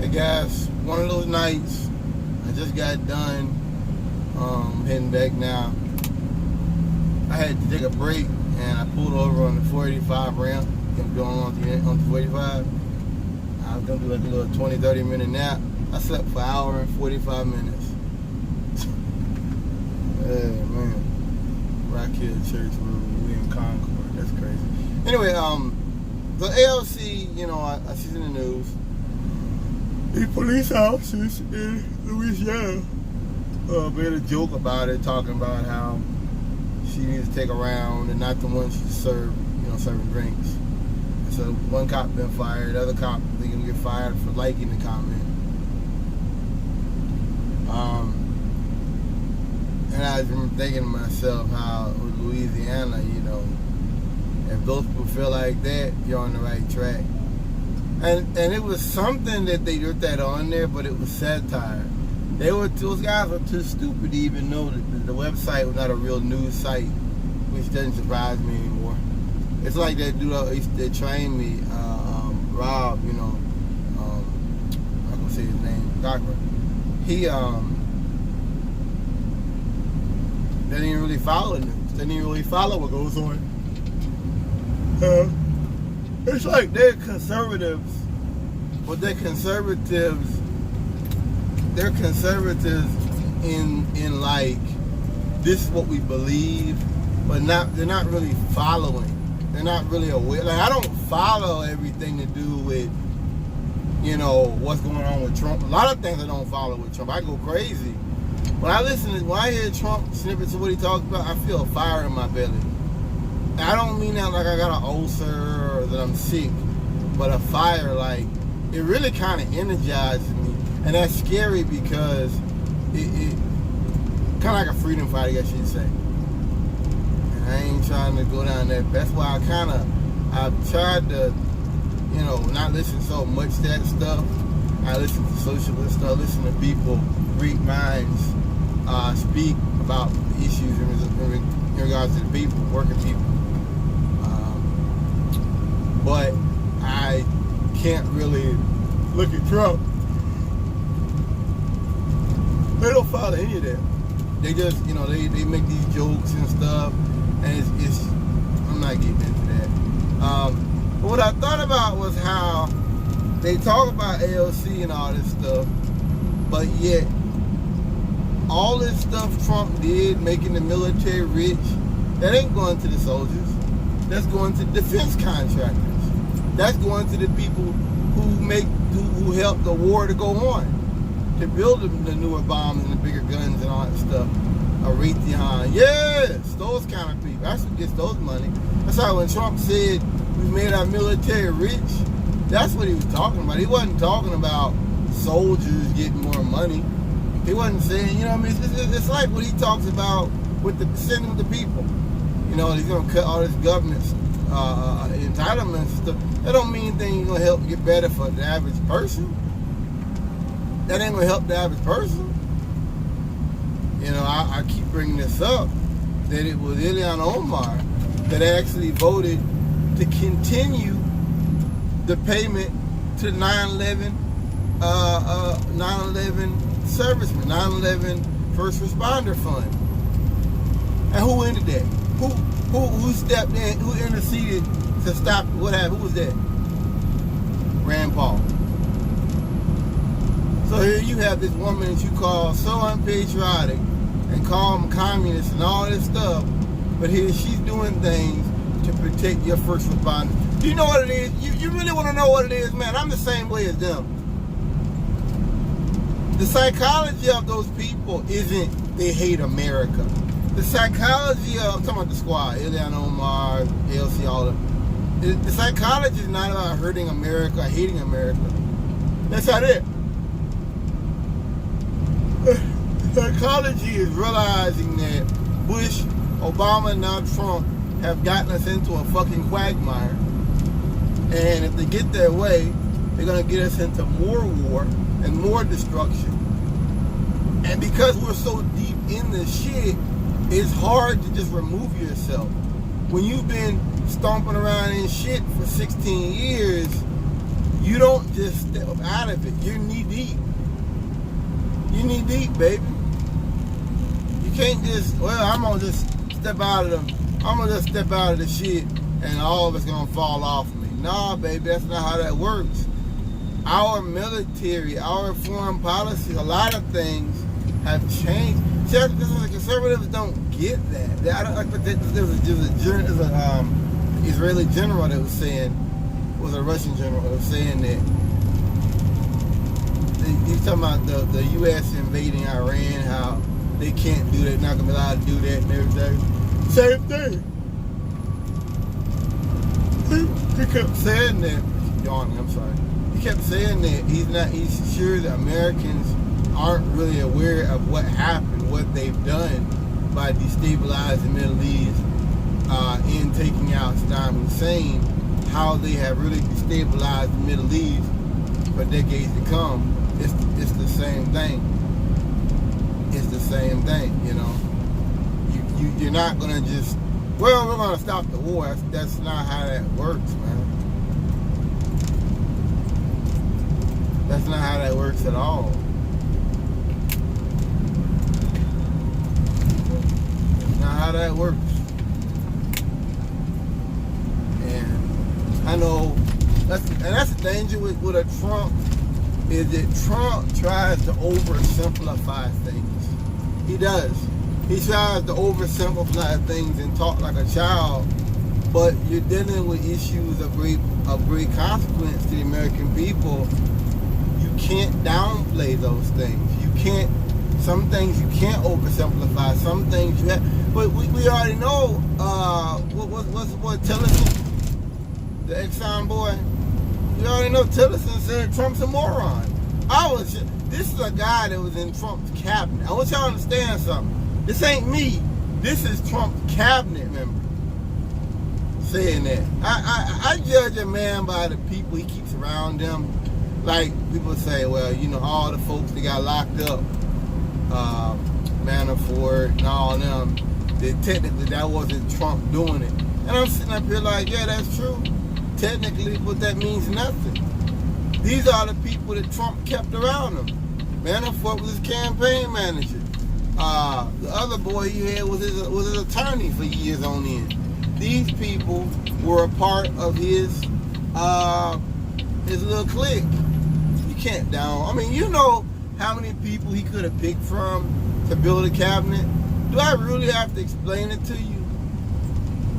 Hey guys, one of those nights, I just got done heading back now. I had to take a break and I pulled over on the 485 ramp, going on the 485. I was gonna do like a little 20-30 minute nap. I slept for an hour and 45 minutes. Hey man, Rock Hill Church, we in Concord. That's crazy. Anyway, the ALC, I see in the news. These police officers in Louisiana made a joke about it, talking about how she needs to take a round and not the one she served, serving drinks. So one cop been fired, the other cop they gonna get fired for liking the comment. And I was thinking to myself how with Louisiana, if those people feel like that, you're on the right track. And it was something that they wrote that on there, but it was satire. Those guys were too stupid to even know that the website was not a real news site, which doesn't surprise me anymore. It's like that dude that trained me, Rob, I'm not gonna say his name, Cochran. He doesn't even really follow the news, doesn't even really follow what goes on. It's like they're conservatives, but they're conservatives in like, this is what we believe, but they're not really following. They're not really aware. Like, I don't follow everything to do with, what's going on with Trump. A lot of things I don't follow with Trump. I go crazy. When I hear Trump snippets of what he talks about, I feel a fire in my belly. I don't mean that like I got an ulcer or that I'm sick, but a fire, like, it really kind of energizes me. And that's scary because it kind of like a freedom fighter, I guess you'd say. And I ain't trying to go down that. That's why I've tried to, not listen so much to that stuff. I listen to socialist stuff, listen to people, Greek minds, speak about issues in regards to the people, working people. But I can't really look at Trump. They don't follow any of that. They just, they make these jokes and stuff, and it's I'm not getting into that. But what I thought about was how they talk about AOC and all this stuff, but yet all this stuff Trump did, making the military rich, that ain't going to the soldiers. That's going to defense contractors. That's going to the people who help the war to go on, to build the newer bombs and the bigger guns and all that stuff. Raytheon, yes, those kind of people. That's what gets those money. That's how when Trump said we made our military rich, that's what he was talking about. He wasn't talking about soldiers getting more money. He wasn't saying, it's like what he talks about with the sending of the people. He's going to cut all this government's entitlements and stuff. That don't mean anything going to help get better for the average person. That ain't going to help the average person. I keep bringing this up, that it was Ilhan Omar that actually voted to continue the payment to 9/11 servicemen, 9/11 first responder fund. And who ended that? Who stepped in? Who interceded to stop? What happened? Who was that? Rand Paul. So here you have this woman that you call so unpatriotic and call them communists and all this stuff, but here she's doing things to protect your first responders. Do you know what it is? You really want to know what it is, man? I'm the same way as them. The psychology of those people isn't they hate America. The psychology of, I'm talking about the squad, Ilhan Omar, ALC, all of them. The psychology is not about hurting America or hating America. That's not it. Psychology is realizing that Bush, Obama, and now Trump have gotten us into a fucking quagmire. And if they get their way, they're going to get us into more war and more destruction. And because we're so deep in this shit, it's hard to just remove yourself. When you've been stomping around in shit for 16 years, you don't just step out of it. You're knee deep. You're knee deep, baby. You can't just, well, I'm gonna just step out of the shit and all of it's gonna fall off of me. Nah, baby, that's not how that works. Our military, our foreign policy, a lot of things have changed. The conservatives don't get that. I don't like there was a Israeli general that was saying, was a Russian general that was saying that he's talking about the U.S. invading Iran, how they can't do that, not gonna be allowed to do that and everything. Same thing. He kept saying that. Yawning, I'm sorry. He kept saying that he's sure that Americans aren't really aware of what happened, what they've done by destabilizing the Middle East, in taking out Saddam Hussein, how they have really destabilized the Middle East for decades to come. It's the same thing. It's the same thing, you know. You're not gonna just, well, we're gonna stop the war. That's not how that works, man. That's not how that works at all. That's not how that works. And I know that's the danger with a Trump, is that Trump tries to oversimplify things. He does. He tries to oversimplify things and talk like a child, but you're dealing with issues of great consequence to the American people. You can't downplay those things. Some things you can't oversimplify. Some things you have, but we already know, what Tillerson, the Exxon boy, we already know Tillerson said Trump's a moron. This is a guy that was in Trump's cabinet. I want y'all to understand something. This ain't me. This is Trump's cabinet member saying that. I judge a man by the people he keeps around him. Like people say, well, you know, all the folks that got locked up, Manafort and all them, that technically that wasn't Trump doing it. And I'm sitting up here like, yeah, that's true. Technically, but that means nothing. These are the people that Trump kept around him. Manafort was his campaign manager. The other boy he had was his attorney for years on end. These people were a part of his little clique. You can't down. I mean, you know how many people he could have picked from to build a cabinet. Do I really have to explain it to you?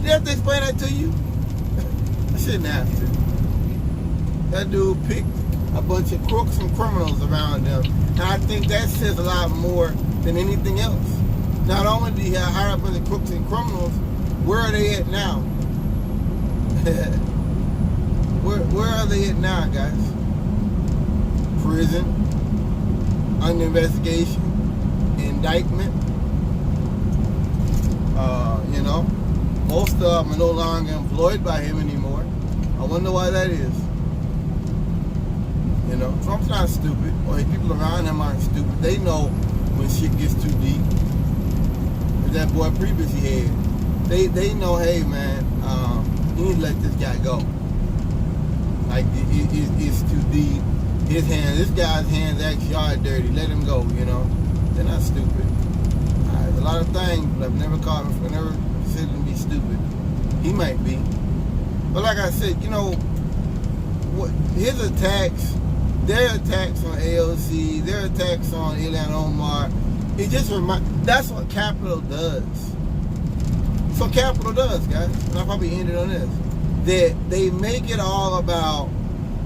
Do I have to explain that to you? I shouldn't have to. That dude picked a bunch of crooks and criminals around him. And I think that says a lot more than anything else. Not only did he hire a bunch of crooks and criminals, where are they at now? where are they at now, guys? Prison, under investigation, indictment. You know, most of them are no longer employed by him anymore. I wonder why that is. You know, Trump's not stupid, or the people around him aren't stupid. They know when shit gets too deep. As that boy previously had, they know, hey man, you need to let this guy go. Like it's too deep. This guy's hands actually are dirty. Let him go. You know, they're not stupid. There's a lot of things, but I've never caught him. Never said him to be stupid. He might be, but like I said, you know, his attacks. Their attacks on AOC, their attacks on Ilhan Omar, it just that's what Capitol does. That's what Capitol does, guys. And I'll probably end it on this. That they make it all about,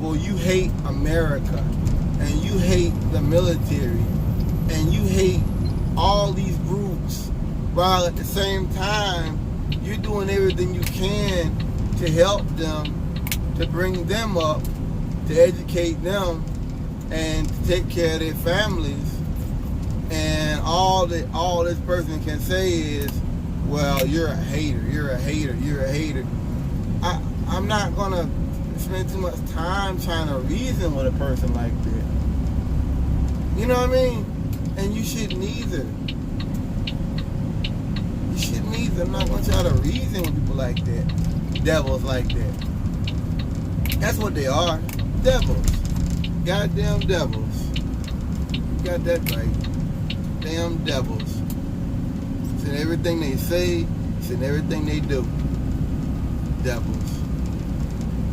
well, you hate America, and you hate the military, and you hate all these groups, while at the same time, you're doing everything you can to help them, to bring them up, to educate them and to take care of their families. And all this person can say is, well, you're a hater, you're a hater, you're a hater. I'm not gonna spend too much time trying to reason with a person like that. You know what I mean? And you shouldn't either. You shouldn't either. I'm not gonna try to reason with people like that. Devils like that. That's what they are. devils. Goddamn devils. Got that right. Damn devils. It's in everything they say. It's in everything they do. Devils.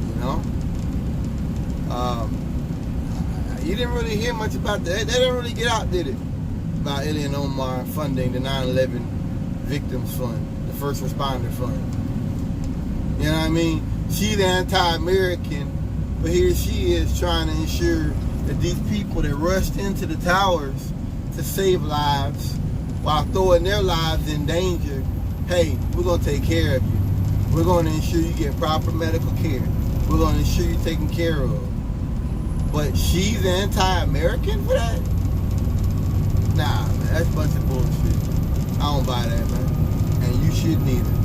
You know? You didn't really hear much about that. They didn't really get out, did it? About Ilhan Omar funding the 9/11 Victims Fund, the First Responder Fund. You know what I mean? She's anti-American, but here she is trying to ensure that these people that rushed into the towers to save lives while throwing their lives in danger, hey, we're going to take care of you. We're going to ensure you get proper medical care. We're going to ensure you're taken care of. But she's anti-American for that? Nah, man, that's a bunch of bullshit. I don't buy that, man. And you shouldn't either.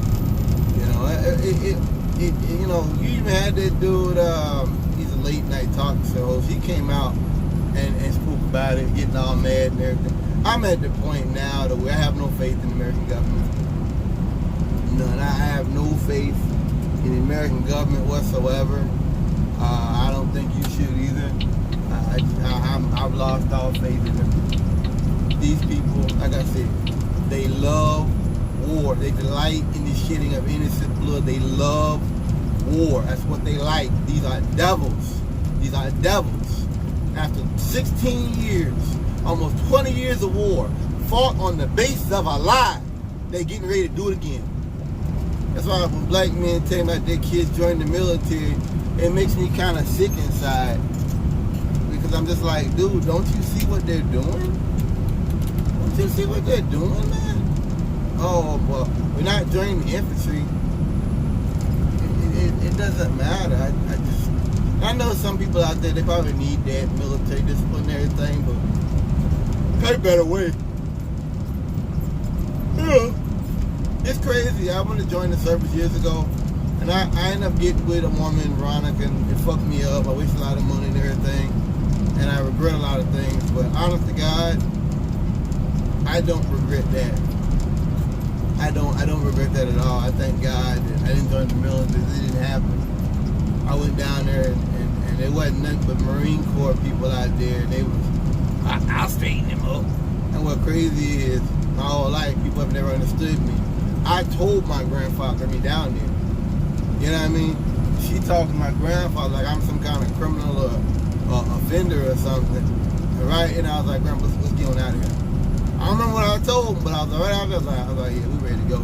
You know, you even had that dude, he's a late night talk show host. He came out and spoke about it, getting all mad and everything. I'm at the point now that where I have no faith in the American government. None. I have no faith in the American government whatsoever. I don't think you should either. I've lost all faith in them. These people, like I said, they love war. They delight in the shedding of innocent blood. They love war. That's what they like. These are devils. These are devils. After 16 years, almost 20 years of war, fought on the basis of a lie, they getting ready to do it again. That's why when black men tell me about their kids joining the military, it makes me kind of sick inside. Because I'm just like, dude, don't you see what they're doing? Don't you see what they're doing, man? Oh, well, we're not joining the infantry. It doesn't matter. I know some people out there, they probably need that military discipline and everything, but pay better way. Yeah. It's crazy. I wanted to join the service years ago, and I ended up getting with a woman, Veronica, and it fucked me up. I wasted a lot of money and everything, and I regret a lot of things, but honest to God, I don't regret that. I don't regret that at all. I thank God that I didn't join the military. It didn't happen. I went down there, and there wasn't nothing but Marine Corps people out there, and they was, I'll straighten them up. And what crazy is, my whole life, people have never understood me. I told my grandfather to me down there. You know what I mean? She talked to my grandfather like I'm some kind of criminal or offender or something. Right? And I was like, Grandpa, let's get on out of here. I don't remember what I told him, but I was right out there. I was like, yeah, we ready to go.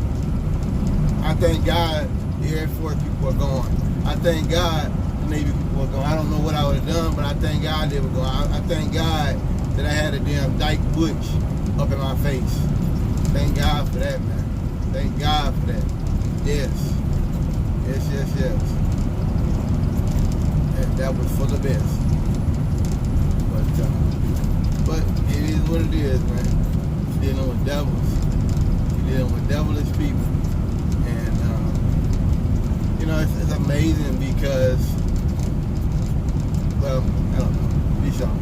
I thank God the Air Force people are gone. I thank God the Navy people are gone. I don't know what I would have done, but I thank God they were gone. I thank God that I had a damn Dyke Butch up in my face. Thank God for that, man. Thank God for that. Yes. Yes. And that was for the best. But it is what it is, man. You're dealing with devils. You're dealing with devilish people. And, you know, it's amazing because, well, I don't know. Be sure.